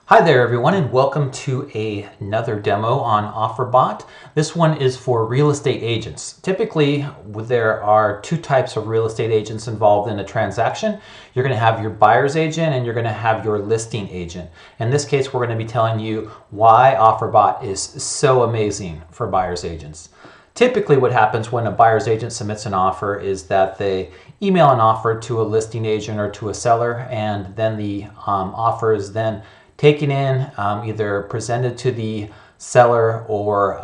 Hi there everyone, and welcome to another demo on OfferBot. This one is for real estate agents. Typically, there are two types of real estate agents involved in a transaction. You're going to have your buyer's agent and you're going to have your listing agent. In this case, we're going to be telling you why OfferBot is so amazing for buyer's agents. Typically what happens when a buyer's agent submits an offer is that they email an offer to a listing agent or to a seller, and then the offer is then taken in, either presented to the seller or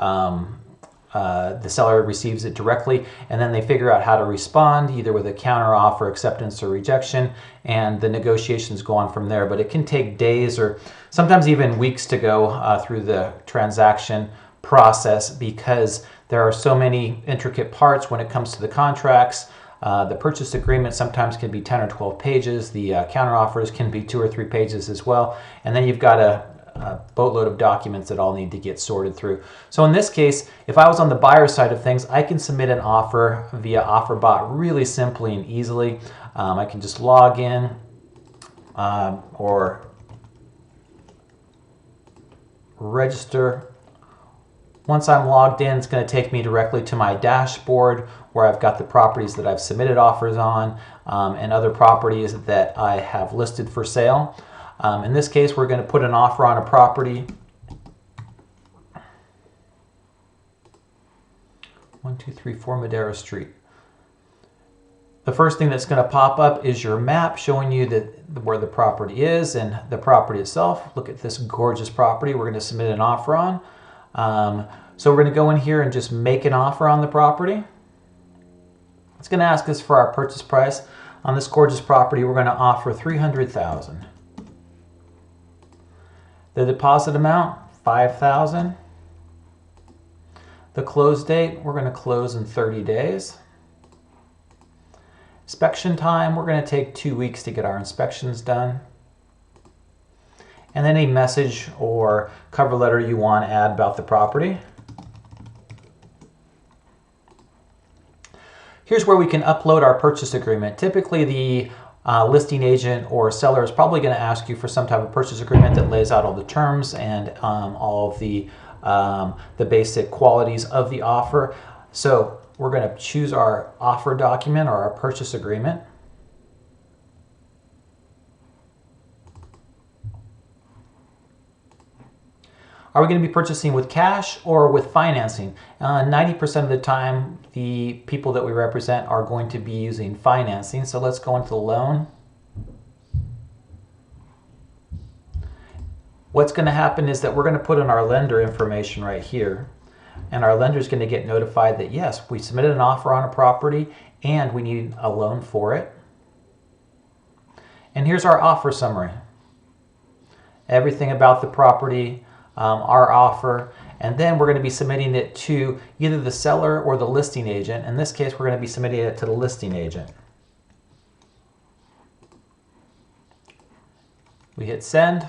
the seller receives it directly, and then they figure out how to respond either with a counter offer, acceptance, or rejection, and the negotiations go on from there. But it can take days or sometimes even weeks to go through the transaction process because there are so many intricate parts when it comes to the contracts. The purchase agreement sometimes can be 10 or 12 pages. The counteroffers can be 2 or 3 pages as well. And then you've got a boatload of documents that all need to get sorted through. So in this case, if I was on the buyer side of things, I can submit an offer via OfferBot really simply and easily. I can just log in or register. Once I'm logged in, it's going to take me directly to my dashboard where I've got the properties that I've submitted offers on and other properties that I have listed for sale. In this case, we're going to put an offer on a property. 1234 Madera Street. The first thing that's going to pop up is your map showing you where the property is and the property itself. Look at this gorgeous property we're going to submit an offer on. So we're going to go in here and just make an offer on the property. It's going to ask us for our purchase price. On this gorgeous property, we're going to offer $300,000. The deposit amount, $5,000. The close date, we're going to close in 30 days. Inspection time, we're going to take 2 weeks to get our inspections done. And then a message or cover letter you want to add about the property. Here's where we can upload our purchase agreement. Typically the listing agent or seller is probably going to ask you for some type of purchase agreement that lays out all the terms and all of the basic qualities of the offer. So we're going to choose our offer document or our purchase agreement. Are we going to be purchasing with cash or with financing? 90% of the time, the people that we represent are going to be using financing. So let's go into the loan. What's going to happen is that we're going to put in our lender information right here. And our lender is going to get notified that, yes, we submitted an offer on a property and we need a loan for it. And here's our offer summary. Everything about the property, our offer, and then we're going to be submitting it to either the seller or the listing agent. In this case, we're going to be submitting it to the listing agent. We hit send.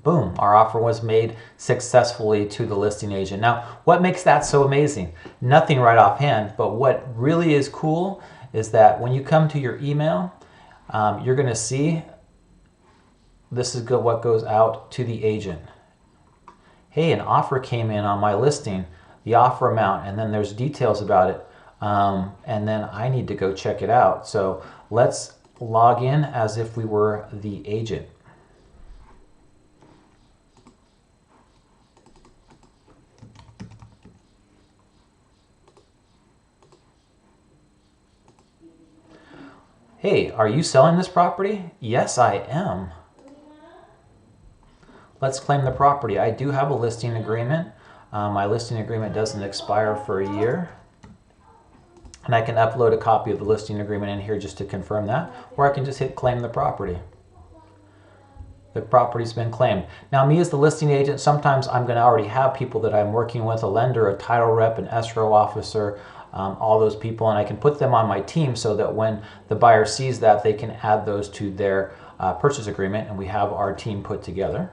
Boom, our offer was made successfully to the listing agent. Now, what makes that so amazing? Nothing right offhand, but what really is cool is that when you come to your email, you're going to see this is what goes out to the agent. Hey, an offer came in on my listing, the offer amount, and then there's details about it. And then I need to go check it out. So let's log in as if we were the agent. Hey, are you selling this property? Yes, I am. Let's claim the property. I do have a listing agreement. My listing agreement doesn't expire for a year. And I can upload a copy of the listing agreement in here just to confirm that. Or I can just hit claim the property. The property's been claimed. Now me as the listing agent, sometimes I'm going to already have people that I'm working with, a lender, a title rep, an escrow officer, all those people, and I can put them on my team so that when the buyer sees that, they can add those to their purchase agreement and we have our team put together.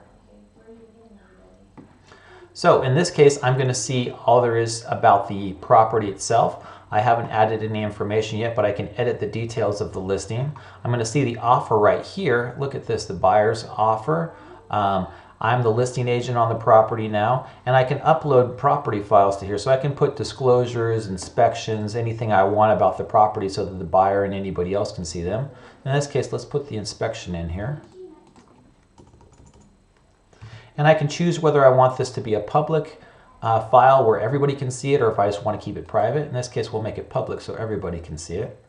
So in this case, I'm going to see all there is about the property itself. I haven't added any information yet, but I can edit the details of the listing. I'm going to see the offer right here. Look at this, the buyer's offer. I'm the listing agent on the property now, and I can upload property files to here. So I can put disclosures, inspections, anything I want about the property so that the buyer and anybody else can see them. In this case, let's put the inspection in here. And I can choose whether I want this to be a public file where everybody can see it, or if I just want to keep it private. In this case, we'll make it public so everybody can see it.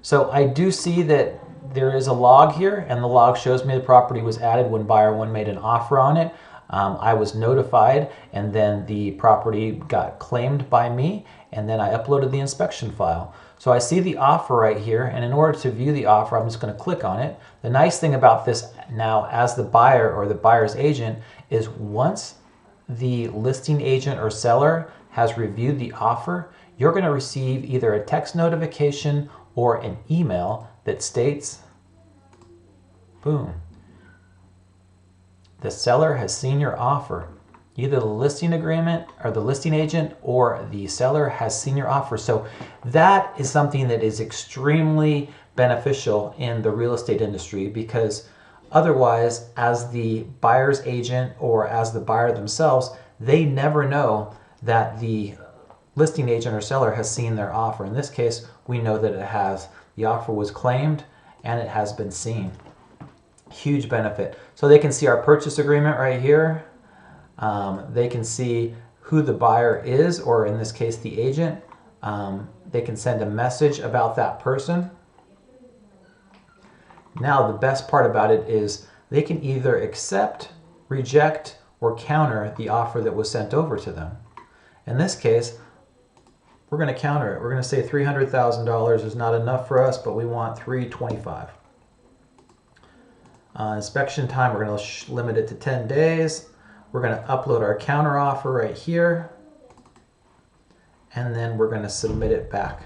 So I do see that there is a log here, and the log shows me the property was added when buyer one made an offer on it. I was notified, and then the property got claimed by me, and then I uploaded the inspection file. So I see the offer right here, and in order to view the offer, I'm just going to click on it. The nice thing about this now as the buyer or the buyer's agent is once the listing agent or seller has reviewed the offer, you're going to receive either a text notification or an email that states, boom, the seller has seen your offer. Either the listing agreement or the listing agent or the seller has seen your offer. So that is something that is extremely beneficial in the real estate industry, because otherwise, as the buyer's agent or as the buyer themselves, they never know that the listing agent or seller has seen their offer. In this case, we know that it has. The offer was claimed and it has been seen. Huge benefit. So they can see our purchase agreement right here. They can see who the buyer is, or in this case, the agent. They can send a message about that person. Now, the best part about it is they can either accept, reject, or counter the offer that was sent over to them. In this case, we're going to counter it. We're going to say $300,000 is not enough for us, but we want $325,000. Inspection time, we're going to limit it to 10 days. We're going to upload our counter offer right here, and then we're going to submit it back.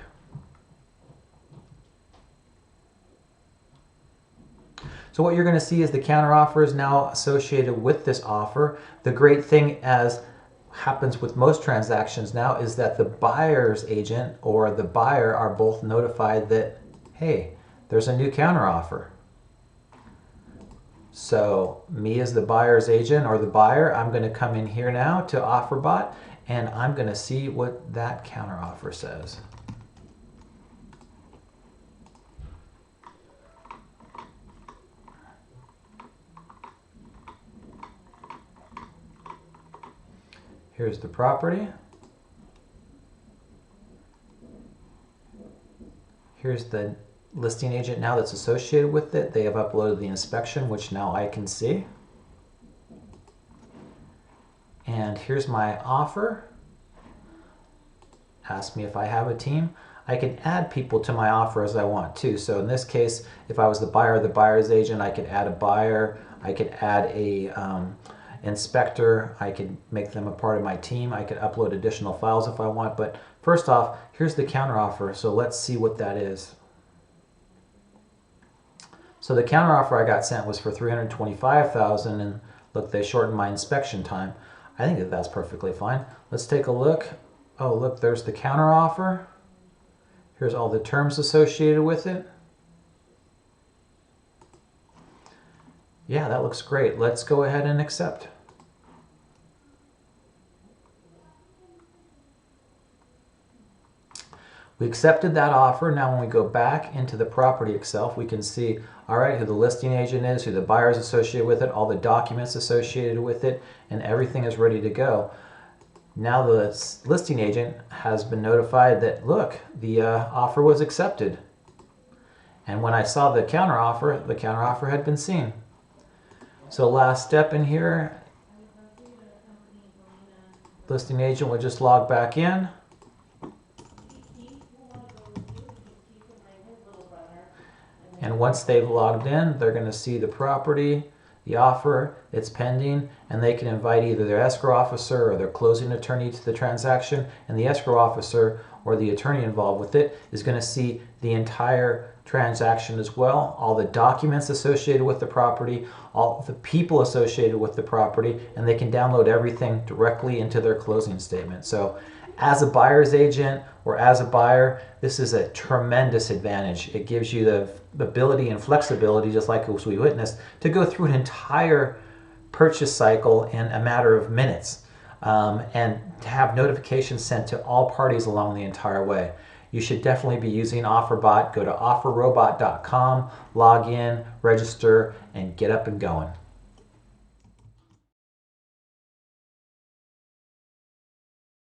So what you're going to see is the counter offer is now associated with this offer. The great thing, as happens with most transactions now, is that the buyer's agent or the buyer are both notified that, hey, there's a new counter offer. So me as the buyer's agent or the buyer, I'm going to come in here now to OfferBot, and I'm going to see what that counter offer says. Here's the property. Here's the listing agent now that's associated with it. They have uploaded the inspection, which now I can see. And here's my offer. Ask me if I have a team. I can add people to my offer as I want to. So in this case, if I was the buyer or the buyer's agent, I could add a buyer. I could add a inspector. I could make them a part of my team. I could upload additional files if I want. But first off, here's the counter offer. So let's see what that is. So the counter offer I got sent was for $325,000, and look, they shortened my inspection time. I think that that's perfectly fine. Let's take a look. Oh, look, there's the counter offer. Here's all the terms associated with it. Yeah, that looks great. Let's go ahead and accept. We accepted that offer. Now when we go back into the property itself, we can see, all right, who the listing agent is, who the buyer is associated with it, all the documents associated with it, and everything is ready to go. Now the listing agent has been notified that, look, the offer was accepted. And when I saw the counter offer had been seen. So last step in here, listing agent will just log back in. And once they've logged in, they're going to see the property, the offer, it's pending, and they can invite either their escrow officer or their closing attorney to the transaction. And the escrow officer or the attorney involved with it is going to see the entire transaction as well, all the documents associated with the property, all the people associated with the property, and they can download everything directly into their closing statement. So As a buyer's agent or as a buyer, this is a tremendous advantage. It gives you the ability and flexibility, just like as we witnessed, to go through an entire purchase cycle in a matter of minutes, and to have notifications sent to all parties along the entire way. You should definitely be using OfferBot. Go to offerrobot.com, log in, register, and get up and going.